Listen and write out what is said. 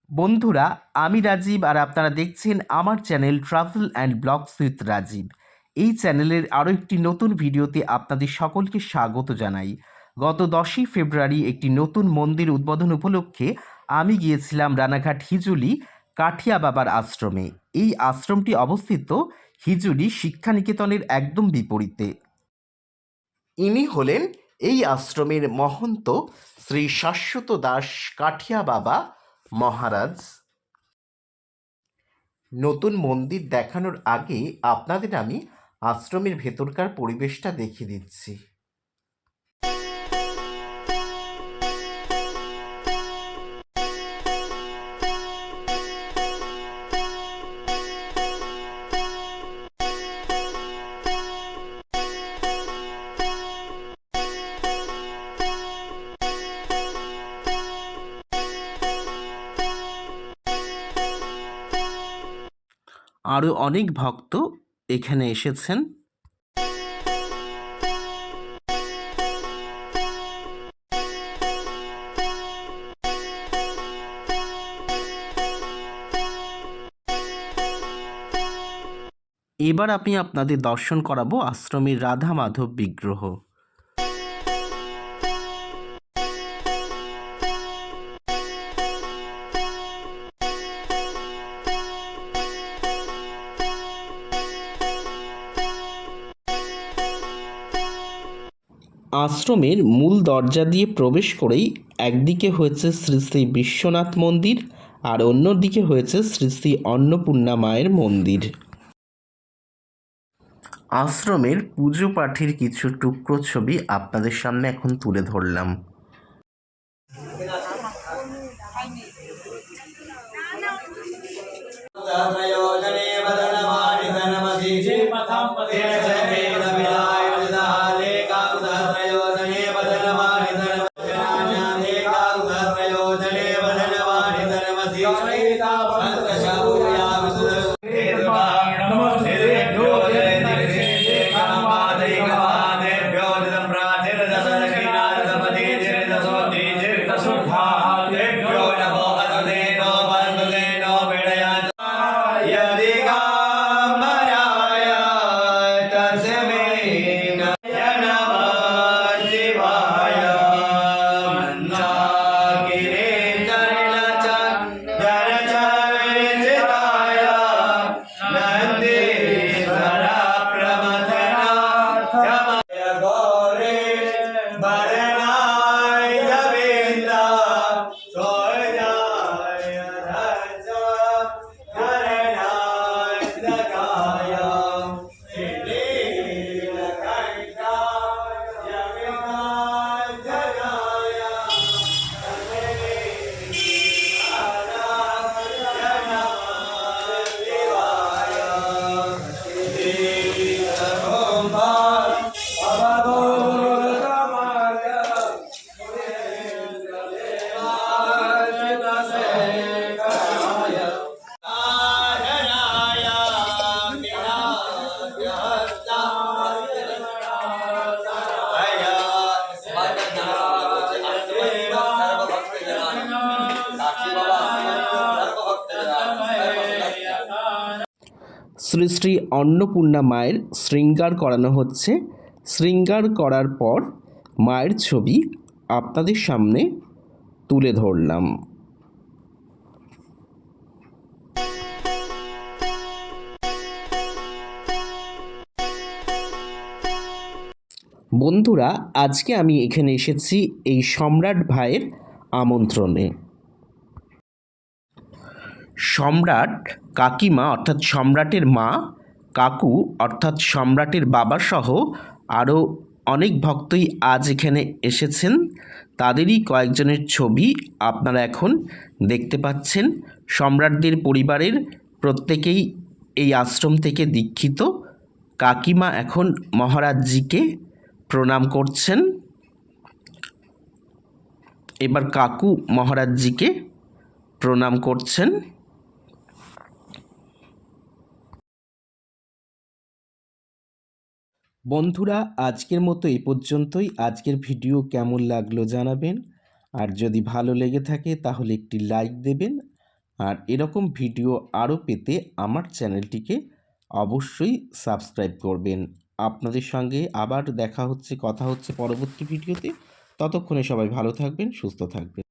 বন্ধুরা, আমি রাজীব আর আপনারা দেখছেন আমার channel travel and blogs with Rajiv. এই চ্যানেলের আরও একটি নতুন ভিডিওতে আপনাদের সকলকে স্বাগত জানাই। গত 10ই ফেব্রুয়ারি একটি নতুন মন্দির উদ্বোধন উপলক্ষে আমি গিয়েছিলাম রানাঘাট হিজুলি কাঠিয়া বাবার আশ্রমে। এই আশ্রমটি অবস্থিত হিজুলি শিক্ষানিকেতনের একদম বিপরীতে। ইনি হলেন এই আশ্রমের মহন্ত শ্রী শাশ্বত দাস কাঠিয়া বাবা মহারাজ। নতুন মন্দির দেখানোর আগে আপনাদের আমি আশ্রমের ভেতরকার পরিবেশটা দেখিয়ে দিচ্ছি। আরও অনেক ভক্ত এখানে এসেছেন। এবার আমি আপনাদের দর্শন করাবো আশ্রমের রাধা মাধব বিগ্রহ। আশ্রমের মূল দরজা দিয়ে প্রবেশ করেই একদিকে হয়েছে শ্রী শ্রী বিশ্বনাথ মন্দির আর অন্যদিকে হয়েছে শ্রী শ্রী অন্নপূর্ণা মায়ের মন্দির। আশ্রমের পুজো পাঠের কিছু টুকরো ছবি আপনাদের সামনে এখন তুলে ধরলাম। শ্রী শ্রী অন্নপূর্ণা মায়ের শৃঙ্গার করানো হচ্ছে। শৃঙ্গার করার পর মায়ের ছবি আপনাদের সামনে তুলে ধরলাম। বন্ধুরা, আজকে আমি এখানে এসেছি এই সম্রাট ভাইয়ের আমন্ত্রণে। সম্রাট কাকিমা অর্থাৎ সম্রাটের মা, কাকু অর্থাৎ সম্রাটের বাবা সহ আরও অনেক ভক্তই আজ এখানে এসেছেন। তাদেরই কয়েকজনের ছবি আপনারা এখন দেখতে পাচ্ছেন। সম্রাটদের পরিবারের প্রত্যেকেই এই আশ্রম থেকে দীক্ষিত। কাকিমা এখন মহারাজজিকে প্রণাম করছেন। এবার কাকু মহারাজজিকে প্রণাম করছেন। বন্ধুরা, আজকের মতো এই পর্যন্তই। আজকের ভিডিও কেমন লাগলো জানাবেন, আর যদি ভালো লেগে থাকে তাহলে একটি লাইক দেবেন, আর এরকম ভিডিও আরও পেতে আমার চ্যানেলটিকে অবশ্যই সাবস্ক্রাইব করবেন। আপনাদের সঙ্গে আবার কথা হচ্ছে পরবর্তী ভিডিওতে। ততক্ষণে সবাই ভালো থাকবেন, সুস্থ থাকবেন।